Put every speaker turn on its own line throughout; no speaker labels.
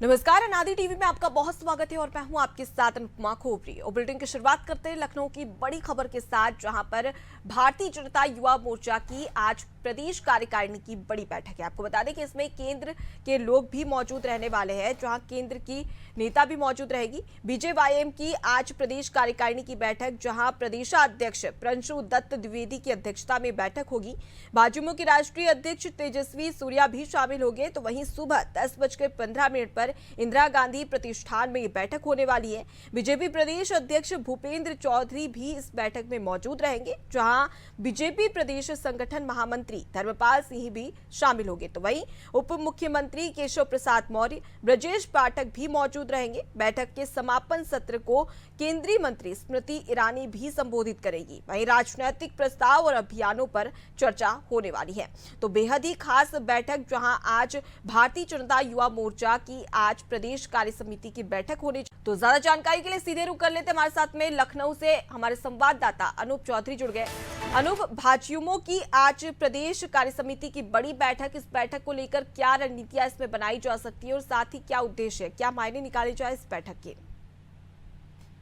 नमस्कार, अनादि टीवी में आपका बहुत स्वागत है और मैं हूं आपके साथ अनुपमा खोपरी। और बुलेटिन की शुरुआत करते हैं लखनऊ की बड़ी खबर के साथ, जहां पर भारतीय जनता युवा मोर्चा की आज प्रदेश कार्यकारिणी की बड़ी बैठक है। आपको बता दें कि इसमें केंद्र के लोग भी मौजूद रहने वाले हैं, जहां केंद्र की नेता भी मौजूद रहेगी। बीजेवाईएम की आज प्रदेश कार्यकारिणी की बैठक, जहां प्रदेशाध्यक्ष प्रणशु दत्त द्विवेदी की अध्यक्षता में बैठक होगी। भाजपा के राष्ट्रीय अध्यक्ष तेजस्वी सूर्या भी शामिल होंगे। तो वहीं सुबह 10:15 पर इंदिरा गांधी प्रतिष्ठान में बैठक होने वाली है। बीजेपी प्रदेश अध्यक्ष भूपेंद्र चौधरी भी इस बैठक में मौजूद रहेंगे, जहां बीजेपी प्रदेश संगठन महामंत्री धर्मपाल सिंह भी शामिल होंगे। तो वहीं उप मुख्यमंत्री केशव प्रसाद मौर्य, ब्रजेश पाठक भी मौजूद रहेंगे। बैठक के समापन सत्र को केंद्रीय मंत्री स्मृति ईरानी भी संबोधित करेगी। वहीं राजनीतिक प्रस्ताव और अभियानों पर चर्चा होने वाली है। तो बेहद ही खास बैठक, जहां आज भारतीय जनता युवा मोर्चा की आज प्रदेश कार्य समिति की बैठक होने। तो ज्यादा जानकारी के लिए सीधे रुक कर लेते हमारे साथ में लखनऊ से हमारे संवाददाता अनूप चौधरी जुड़ गए। अनूप, भाजयुमो की आज प्रदेश कार्य समिति की बड़ी बैठक, इस बैठक को लेकर क्या रणनीतियां इसमें बनाई जा सकती है और साथ ही क्या उद्देश्य है, क्या मायने निकाले जाए इस बैठक के?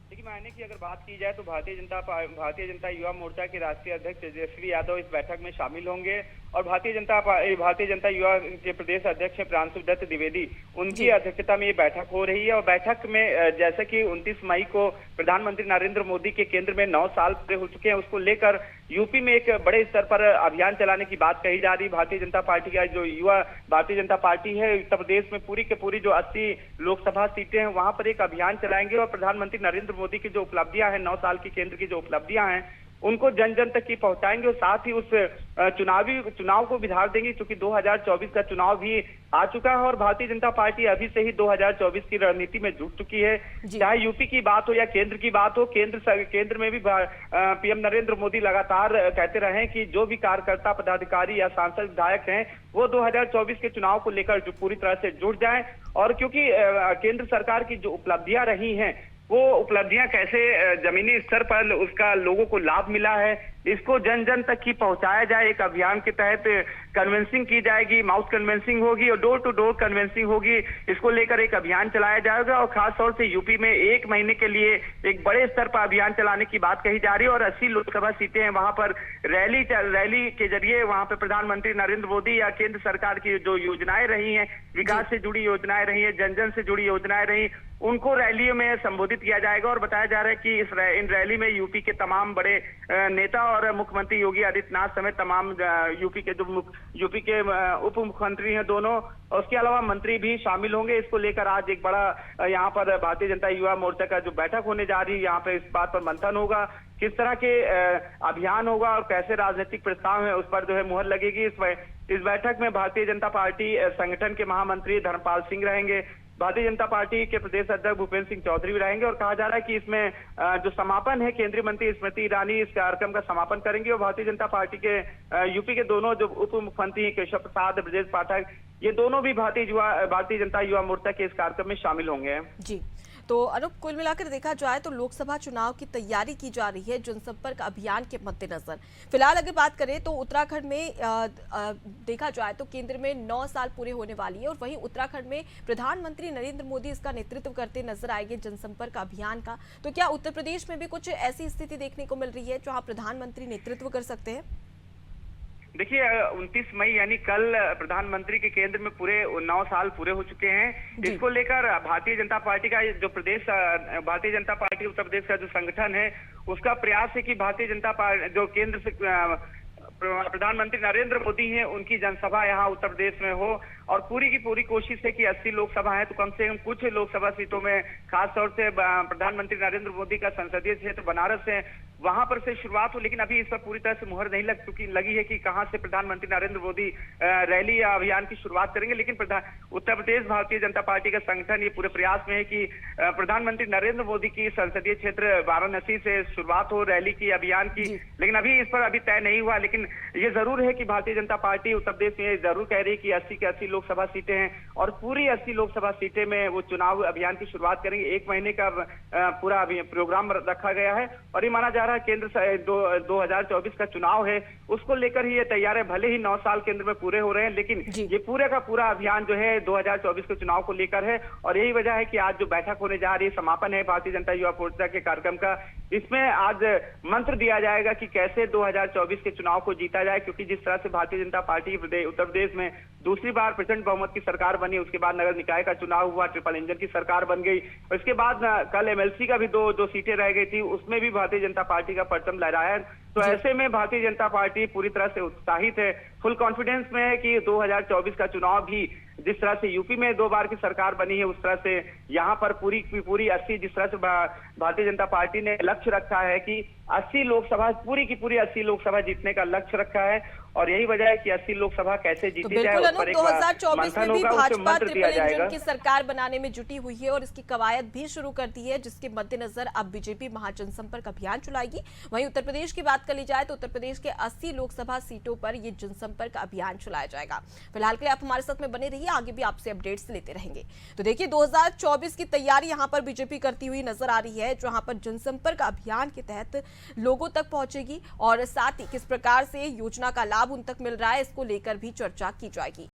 देखिए, मायने की अगर बात की जाए तो भारतीय जनता युवा मोर्चा के राष्ट्रीय अध्यक्ष तेजस्वी यादव इस बैठक में शामिल होंगे और भारतीय जनता युवा के प्रदेश अध्यक्ष प्रांशु दत्त द्विवेदी, उनकी अध्यक्षता में ये बैठक हो रही है। और बैठक में जैसे कि 29 मई को प्रधानमंत्री नरेंद्र मोदी के केंद्र में 9 साल पूरे हो चुके हैं, उसको लेकर यूपी में एक बड़े स्तर पर अभियान चलाने की बात कही जा रही है। भारतीय जनता पार्टी का जो युवा भारतीय जनता पार्टी है, उत्तर प्रदेश में पूरी के पूरी जो 80 लोकसभा सीटें हैं, वहां पर एक अभियान चलाएंगे और प्रधानमंत्री नरेंद्र मोदी की जो उपलब्धियां हैं, 9 साल की केंद्र की जो उपलब्धियां हैं, उनको जन जन तक की पहुंचाएंगे और साथ ही उस चुनाव को बिधार देंगे, क्योंकि 2024 का चुनाव भी आ चुका है और भारतीय जनता पार्टी अभी से ही 2024 की रणनीति में जुट चुकी है। चाहे यूपी की बात हो या केंद्र की बात हो, केंद्र में भी पीएम नरेंद्र मोदी लगातार कहते रहे कि जो भी कार्यकर्ता, पदाधिकारी या सांसद, विधायक हैं, वो 2024 के चुनाव को लेकर जो पूरी तरह से जुट जाएं। और क्योंकि केंद्र सरकार की जो उपलब्धियां रही हैं, वो उपलब्धियां कैसे जमीनी स्तर पर उसका लोगों को लाभ मिला है, इसको जन जन तक की पहुंचाया जाए। एक अभियान के तहत कन्वेंसिंग की जाएगी, माउथ कन्वेंसिंग होगी और डोर टू डोर कन्वेंसिंग होगी। इसको लेकर एक अभियान चलाया जाएगा और खासतौर से यूपी में 1 महीने के लिए एक बड़े स्तर पर अभियान चलाने की बात कही जा रही है। और 80 लोकसभा सीटें हैं, वहां पर रैली के जरिए वहां पर प्रधानमंत्री नरेंद्र मोदी या केंद्र सरकार की जो योजनाएं रही हैं, विकास से जुड़ी योजनाएं रही है, जन जन से जुड़ी योजनाएं रही, उनको रैलियों में संबोधित किया जाएगा। और बताया जा रहा है कि इन रैली में यूपी के तमाम बड़े नेता और मुख्यमंत्री योगी आदित्यनाथ समेत तमाम यूपी के उप मुख्यमंत्री हैं दोनों, और उसके अलावा मंत्री भी शामिल होंगे। इसको लेकर आज एक बड़ा यहाँ पर भारतीय जनता युवा मोर्चा का जो बैठक होने जा रही है, यहाँ पे इस बात पर मंथन होगा, किस तरह के अभियान होगा और कैसे राजनीतिक प्रस्ताव है उस पर जो है मुहर लगेगी। इस बैठक में भारतीय जनता पार्टी संगठन के महामंत्री धर्मपाल सिंह रहेंगे, भारतीय जनता पार्टी के प्रदेश अध्यक्ष भूपेंद्र सिंह चौधरी भी रहेंगे। और कहा जा रहा है कि इसमें जो समापन है, केंद्रीय मंत्री स्मृति ईरानी इस कार्यक्रम का समापन करेंगे। और भारतीय जनता पार्टी के यूपी के दोनों जो उप मुख्यमंत्री केशव प्रसाद, ब्रजेश पाठक, ये दोनों भी भारतीय जनता युवा मोर्चा के इस कार्यक्रम में शामिल होंगे। जी,
तो अनूप, कुल मिलाकर देखा जाए तो लोकसभा चुनाव की तैयारी की जा रही है जनसंपर्क अभियान के मद्देनजर। फिलहाल अगर बात करें तो उत्तराखंड में देखा जाए तो केंद्र में 9 साल पूरे होने वाली है और वहीं उत्तराखंड में प्रधानमंत्री नरेंद्र मोदी इसका नेतृत्व करते नजर आएंगे जनसंपर्क अभियान का। तो क्या उत्तर प्रदेश में भी कुछ ऐसी स्थिति देखने को मिल रही है जहाँ प्रधानमंत्री नेतृत्व कर सकते हैं?
देखिए, 29 मई यानी कल प्रधानमंत्री के केंद्र में पूरे 9 साल पूरे हो चुके हैं। इसको लेकर भारतीय जनता पार्टी का जो भारतीय जनता पार्टी उत्तर प्रदेश का जो संगठन है, उसका प्रयास है कि भारतीय जनता पार्टी जो केंद्र से प्रधानमंत्री नरेंद्र मोदी हैं, उनकी जनसभा यहाँ उत्तर प्रदेश में हो। और पूरी की पूरी कोशिश है कि 80 लोकसभा है तो कम से कम कुछ लोकसभा सीटों में, खासतौर से प्रधानमंत्री नरेंद्र मोदी का संसदीय क्षेत्र बनारस है, वहां पर से शुरुआत हो। लेकिन अभी इस पर पूरी तरह से मुहर नहीं लगी है कि कहां से प्रधानमंत्री नरेंद्र मोदी रैली या अभियान की शुरुआत करेंगे। लेकिन उत्तर प्रदेश भारतीय जनता पार्टी का संगठन ये पूरे प्रयास में है कि प्रधानमंत्री नरेंद्र मोदी की संसदीय क्षेत्र वाराणसी से शुरुआत हो रैली की, अभियान की। लेकिन अभी इस पर अभी तय नहीं हुआ। लेकिन ये जरूर है कि भारतीय जनता पार्टी उत्तर प्रदेश में जरूर कह रही है कि 80 के 80 लोकसभा सीटें हैं और पूरी 80 लोकसभा सीटें में वो चुनाव अभियान की शुरुआत करेंगे। 1 महीने का पूरा प्रोग्राम रखा गया है और ये माना जा रहा आ रहा केंद्र 2024 का चुनाव है, उसको लेकर ही ये तैयार है। भले ही 9 साल केंद्र में पूरे हो रहे हैं, लेकिन ये पूरे का पूरा अभियान जो है 2024 के चुनाव को लेकर है। और यही वजह है कि आज जो बैठक होने जा रही है, समापन है भारतीय जनता युवा मोर्चा के कार्यक्रम का, इसमें आज मंत्र दिया जाएगा कि कैसे 2024 के चुनाव को जीता जाए। क्योंकि जिस तरह से भारतीय जनता पार्टी उत्तर प्रदेश में दूसरी बार प्रचंड बहुमत की सरकार बनी, उसके बाद नगर निकाय का चुनाव हुआ, ट्रिपल इंजन की सरकार बन गई, और इसके बाद कल एमएलसी का भी दो सीटें रह गई थी, उसमें भी भारतीय जनता पार्टी का परचम लहराया। तो ऐसे में भारतीय जनता पार्टी पूरी तरह से उत्साहित है, फुल कॉन्फिडेंस में है कि 2024 का चुनाव भी जिस तरह से यूपी में 2 बार की सरकार बनी है, उस तरह से यहाँ पर पूरी 80, जिस तरह से भारतीय जनता पार्टी ने लक्ष्य रखा है कि 80 लोकसभा, पूरी की पूरी 80 लोकसभा जीतने का लक्ष्य रखा है। और यही वजह है कि 80 लोकसभा कैसे जीती जाए,
बिल्कुल
उस
अनूप,
पर एक
2024 में भी
होगा, उसे
भाजपा
मंत्र दिया
ट्रिपल इंजन
जाएगा।
की सरकार बनाने में जुटी हुई है और इसकी कवायद भी शुरू कर दी है, जिसके मद्देनजर अब बीजेपी महाजनसंपर्क अभियान चलाएगी। वहीं उत्तर प्रदेश की बात कर ली जाए तो उत्तर प्रदेश के 80 लोकसभा सीटों पर यह जनसंपर्क अभियान चलाया जाएगा। फिलहाल के लिए आप हमारे साथ में बने रहिए, आगे भी आपसे अपडेट्स लेते रहेंगे। तो देखिए 2024 की तैयारी यहां पर बीजेपी करती हुई नजर आ रही है, जहां पर जनसंपर्क अभियान के तहत लोगों तक पहुंचेगी और साथ ही किस प्रकार से योजना का लाभ उन तक मिल रहा है, इसको लेकर भी चर्चा की जाएगी।